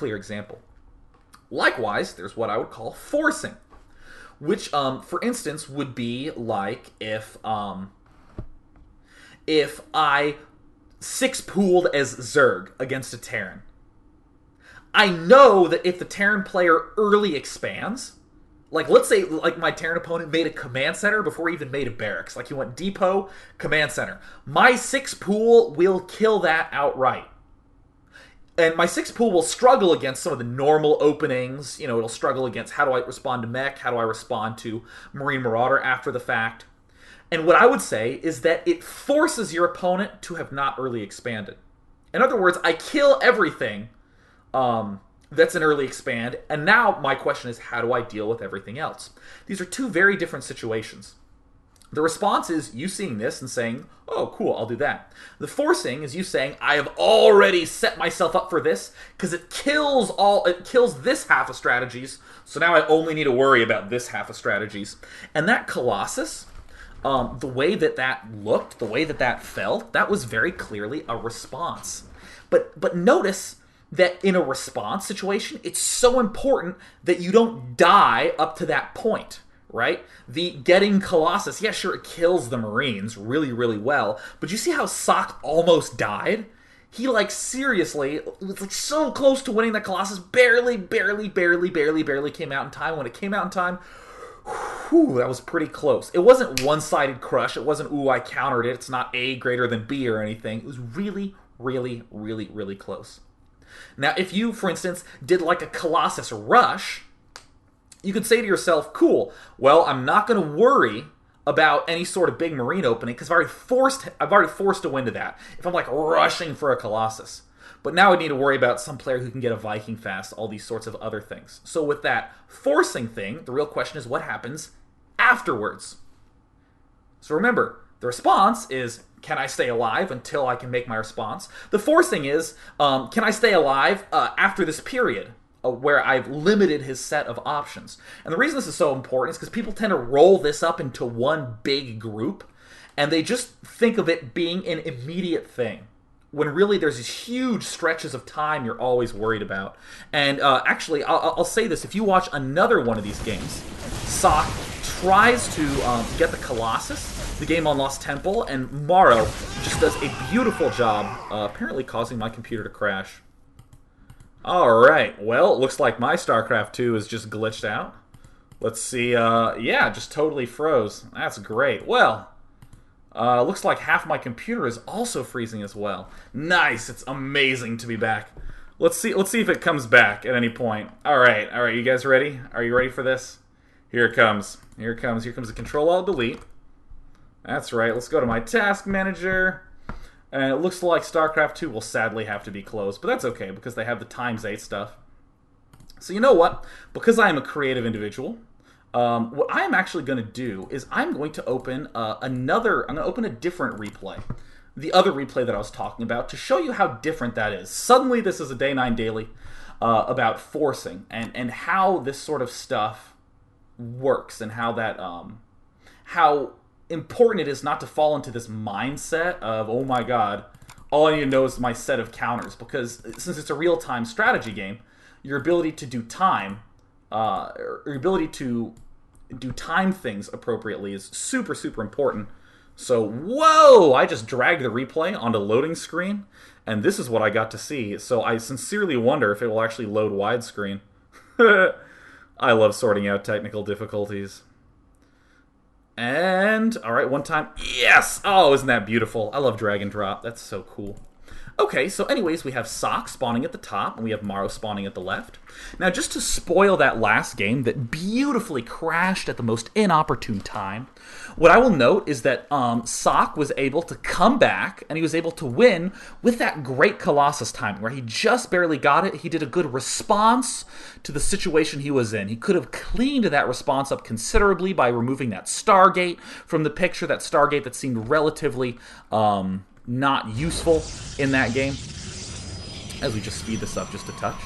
clear example. Likewise, there's what I would call forcing, which, for instance, would be like if I six-pooled as Zerg against a Terran. I know that if the Terran player early expands, like let's say like my Terran opponent made a command center before he even made a barracks, like he went depot, command center, my six pool will kill that outright. And my six pool will struggle against some of the normal openings. You know, it'll struggle against how do I respond to mech, how do I respond to Marine Marauder after the fact. And what I would say is that it forces your opponent to have not early expanded. In other words, I kill everything that's an early expand, and now my question is, how do I deal with everything else? These are two very different situations. The response is you seeing this and saying, oh, cool, I'll do that. The forcing is you saying, I have already set myself up for this, because it kills this half of strategies, so now I only need to worry about this half of strategies. And that Colossus, the way that looked, the way that felt, that was very clearly a response. But notice that in a response situation, it's so important that you don't die up to that point, right? The getting Colossus, yeah, sure, it kills the Marines really, really well, but you see how Socke almost died? He, like, seriously, was like so close to winning that Colossus, barely came out in time. When it came out in time, whew, that was pretty close. It wasn't one-sided crush. It wasn't, ooh, I countered it. It's not A greater than B or anything. It was really close. Now, if you, for instance, did like a Colossus rush, you could say to yourself, cool, well, I'm not going to worry about any sort of big Marine opening because I've already forced a win to that if I'm like rushing for a Colossus. But now I need to worry about some player who can get a Viking fast, all these sorts of other things. So with that forcing thing, the real question is what happens afterwards. So remember, the response is, can I stay alive until I can make my response? The forcing is, can I stay alive after this period where I've limited his set of options? And the reason this is so important is because people tend to roll this up into one big group, and they just think of it being an immediate thing, when really there's these huge stretches of time you're always worried about. And actually, I'll say this, if you watch another one of these games, Socke tries to get the Colossus, the game on Lost Temple, and Marrow just does a beautiful job, apparently causing my computer to crash. Alright, well, it looks like my Starcraft 2 is just glitched out. Let's see, yeah, just totally froze. That's great. Well, looks like half my computer is also freezing as well. Nice, it's amazing to be back. Let's see if it comes back at any point. Alright, you guys ready? Are you ready for this? Here it comes. Here comes the Control-Alt-Delete. That's right, let's go to my task manager. And it looks like StarCraft 2 will sadly have to be closed, but that's okay because they have the ×8 stuff. So you know what? Because I am a creative individual, what I am actually going to do is I'm going to open I'm going to open a different replay. The other replay that I was talking about to show you how different that is. Suddenly this is a Day 9 Daily about forcing and how this sort of stuff works and how that, how important it is not to fall into this mindset of, oh my god, all I need to know is my set of counters, because since it's a real-time strategy game, your ability to do time, your ability to do time things appropriately is super important. So, whoa, I just dragged the replay onto loading screen, and this is what I got to see, so I sincerely wonder if it will actually load widescreen. I love sorting out technical difficulties. And, alright, one time, yes! Oh, isn't that beautiful? I love drag and drop, that's so cool. Okay, so anyways, we have Socke spawning at the top, and we have Marrow spawning at the left. Now, just to spoil that last game that beautifully crashed at the most inopportune time, what I will note is that Socke was able to come back, and he was able to win with that great Colossus timing, where he just barely got it. He did a good response to the situation he was in. He could have cleaned that response up considerably by removing that Stargate from the picture, that Stargate that seemed relatively not useful in that game, as we just speed this up just a touch.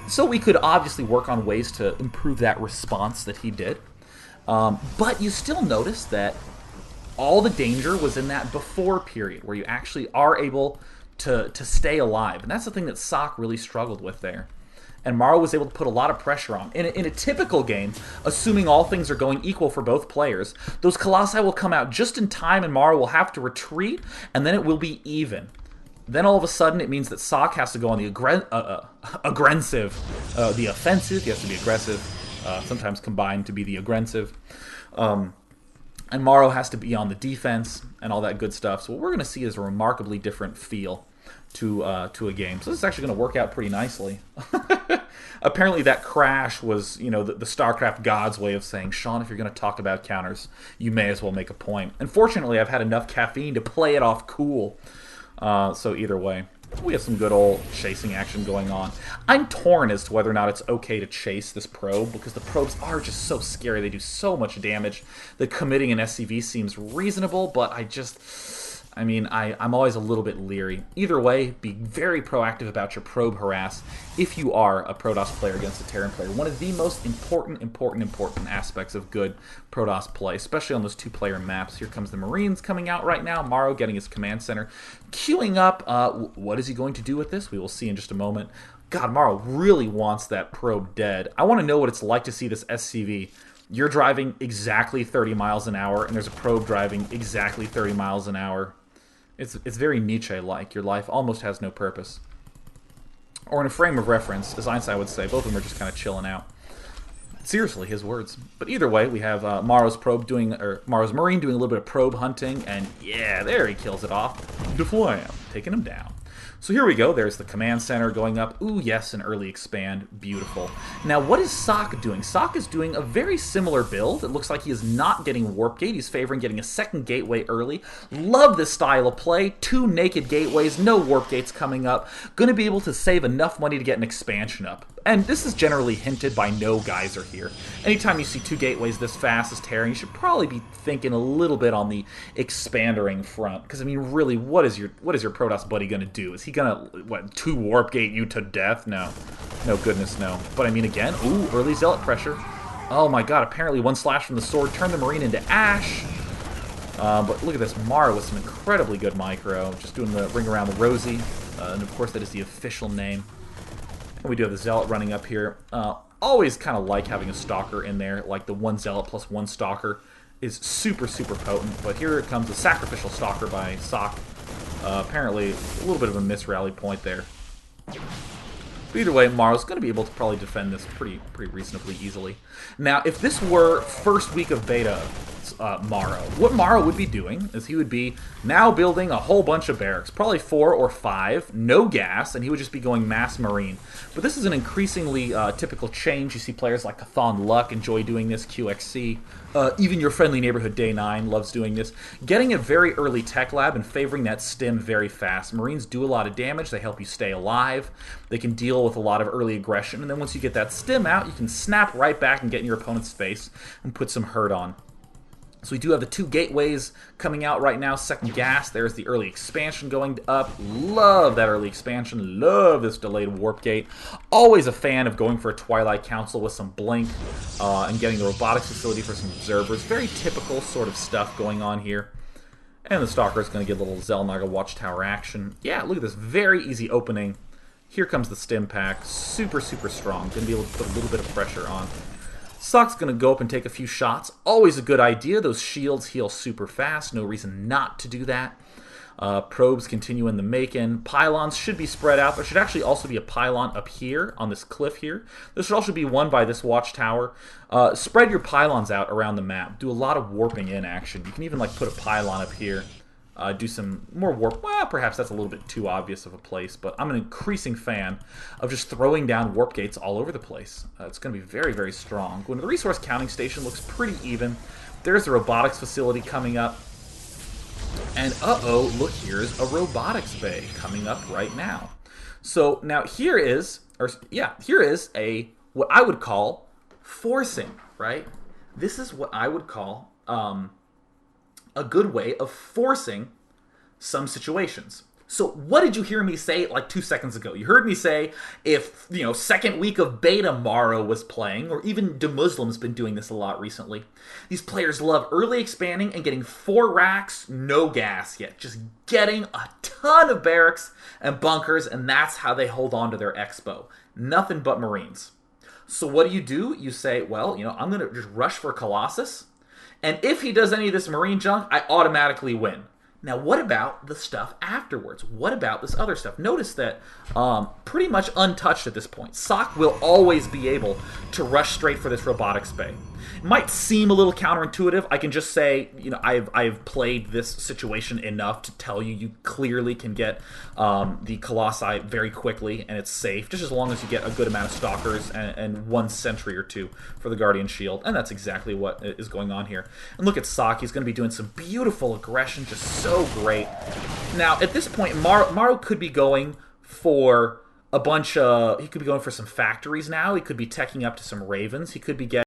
So we could obviously work on ways to improve that response that he did. But you still notice that all the danger was in that before period, where you actually are able to stay alive. And that's the thing that Socke really struggled with there. And Marrow was able to put a lot of pressure on. In a typical game, assuming all things are going equal for both players, those Colossi will come out just in time and Marrow will have to retreat, and then it will be even. Then all of a sudden, it means that Socke has to go on the aggressive, the offensive. He has to be aggressive, sometimes combined to be the aggressive. And Marrow has to be on the defense and all that good stuff. So what we're going to see is a remarkably different feel to a game. So this is actually going to work out pretty nicely. Apparently that crash was, the StarCraft gods' way of saying, Sean, if you're going to talk about counters, you may as well make a point. And fortunately, I've had enough caffeine to play it off cool. So either way, we have some good old chasing action going on. I'm torn as to whether or not it's okay to chase this probe, because the probes are just so scary. They do so much damage that committing an SCV seems reasonable, but I'm always a little bit leery. Either way, be very proactive about your probe harass if you are a Protoss player against a Terran player. One of the most important aspects of good Protoss play, especially on those two-player maps. Here comes the Marines coming out right now. Marrow getting his command center. Queuing up. What is he going to do with this? We will see in just a moment. God, Marrow really wants that probe dead. I want to know what it's like to see this SCV. You're driving exactly 30 miles an hour, and there's a probe driving exactly 30 miles an hour. It's very Nietzsche-like. Your life almost has no purpose. Or in a frame of reference, as Einstein would say, both of them are just kind of chilling out. Seriously, his words. But either way, we have Marrow's Marrow's Marine doing a little bit of probe hunting, and yeah, there he kills it off. Deflam, taking him down. So here we go. There's the command center going up. Ooh, yes, an early expand. Beautiful. Now, what is Socke doing? Socke is doing a very similar build. It looks like he is not getting Warp Gate. He's favoring getting a second gateway early. Love this style of play. 2 naked gateways, no Warp Gates coming up. Going to be able to save enough money to get an expansion up. And this is generally hinted by no geyser here. Anytime you see 2 gateways this fast as Terran, you should probably be thinking a little bit on the expandering front. Because, I mean, really, what is your Protoss buddy going to do? Is he going to, 2 Warp Gate you to death? No. No, goodness, no. But, I mean, again, ooh, early Zealot pressure. Oh, my God, apparently 1 slash from the sword turned the Marine into ash. But look at this, Marrow with some incredibly good micro. Just doing the ring around the rosy. And, of course, that is the official name. And we do have the Zealot running up here. Always kind of like having a Stalker in there, like the 1 Zealot plus 1 Stalker is super, super potent. But here it comes, a Sacrificial Stalker by Socke. Apparently, a little bit of a misrally point there. But either way, Marrow's going to be able to probably defend this pretty reasonably easily. Now, if this were first week of beta Marrow, what Marrow would be doing is he would be now building a whole bunch of barracks, probably 4 or 5, no gas, and he would just be going mass Marine. But this is an increasingly typical change. You see players like Cathan Luck enjoy doing this, QXC. Even your friendly neighborhood Day 9 loves doing this. Getting a very early tech lab and favoring that stim very fast. Marines do a lot of damage. They help you stay alive. They can deal with a lot of early aggression. And then once you get that stim out, you can snap right back and get in your opponent's face and put some hurt on. So we do have the 2 gateways coming out right now. Second gas. There's the early expansion going up. Love that early expansion. Love this delayed warp gate. Always a fan of going for a Twilight Council with some blink and getting the robotics facility for some observers. Very typical sort of stuff going on here. And the Stalker is going to get a little Zelnaga Watchtower action. Yeah, look at this. Very easy opening. Here comes the stim pack. Super, super strong. Going to be able to put a little bit of pressure on. Socke's going to go up and take a few shots. Always a good idea. Those shields heal super fast. No reason not to do that. Probes continue in the making. Pylons should be spread out. There should actually also be a pylon up here on this cliff here. There should also be one by this watchtower. Spread your pylons out around the map. Do a lot of warping in action. You can even like put a pylon up here. Do some more warp. Well, perhaps that's a little bit too obvious of a place, but I'm an increasing fan of just throwing down warp gates all over the place. It's going to be very, very strong. Going to the resource counting station, looks pretty even. There's the robotics facility coming up. And uh-oh, look, here's a robotics bay coming up right now. So now here is a, what I would call forcing, right? This is what I would call, a good way of forcing some situations. So what did you hear me say like 2 seconds ago? You heard me say if, second week of beta Marrow was playing, or even DeMuslim's been doing this a lot recently. These players love early expanding and getting 4 racks, no gas yet. Just getting a ton of barracks and bunkers, and that's how they hold on to their expo. Nothing but Marines. So what do? You say, well, I'm going to just rush for Colossus, and if he does any of this Marine junk, I automatically win. Now, what about the stuff afterwards? What about this other stuff? Notice that pretty much untouched at this point. Socke will always be able to rush straight for this robotics bay. It might seem a little counterintuitive. I can just say, I've played this situation enough to tell you clearly can get the Colossi very quickly, and it's safe, just as long as you get a good amount of Stalkers and 1 sentry or 2 for the Guardian Shield, and that's exactly what is going on here. And look at Socke. He's going to be doing some beautiful aggression, just so great. Now, at this point, Marrow could be going for a bunch of... He could be going for some factories now. He could be teching up to some Ravens. He could be getting...